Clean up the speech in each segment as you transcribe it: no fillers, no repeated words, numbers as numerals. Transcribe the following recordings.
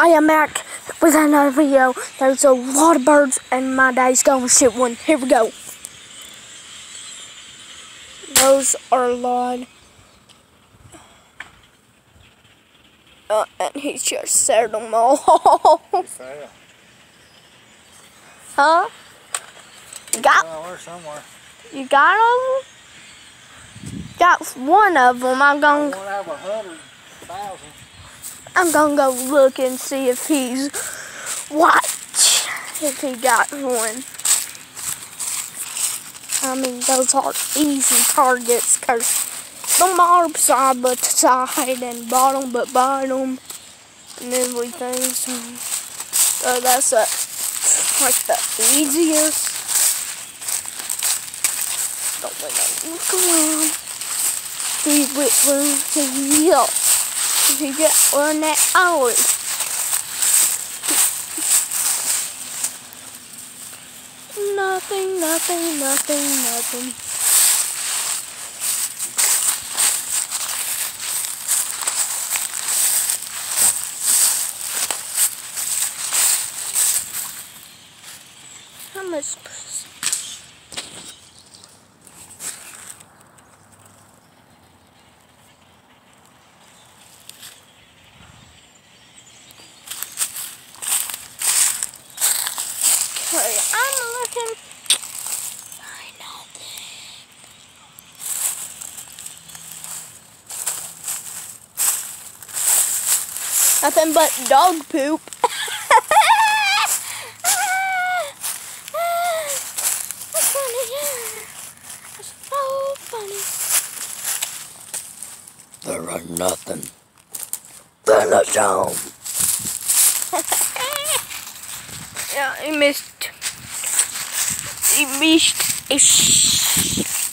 I am back with another video. There's a lot of birds and my dad's gonna shoot one. Here we go. Those are a lot. And he's just set them all. Huh? You got? Well, somewhere. You got them? Got one of them. I'm gonna. I have 100,000. I'm gonna go look and see if he's if he got one. I mean, those are easy targets because them are side by side and bottom but bottom and everything. So that's like the easiest. Don't wait, look around. See which one to yell. If you get one that hours. Nothing. How much percentage? Okay, I'm looking. Nothing but dog poop. That's funny. That's so funny. There ain't nothing but a dome. Yeah, he missed a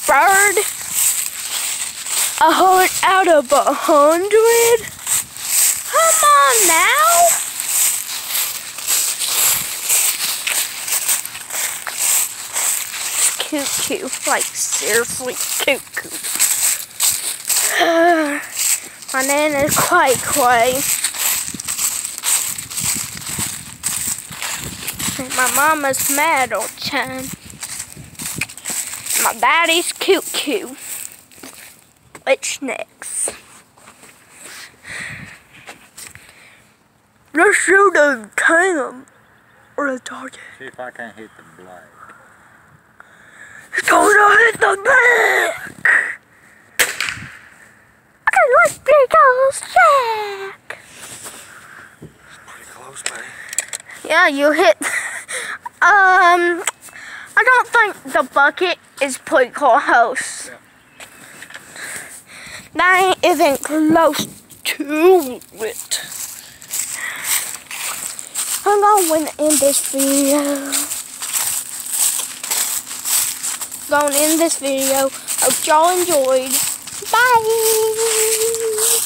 bird. 100 out of 100. Come on now. Cute. Like seriously cute. My name is Quay. My mama's mad all the time. My daddy's cute. What's next? Let's shoot a cam or a target. See if I can hit the black. It's gonna hit the black! Okay, let's goes Jack! Pretty close, buddy. Yeah, you hit. I don't think the bucket is pretty close. Yeah. That isn't close to it. I'm going to end this video. Hope y'all enjoyed. Bye!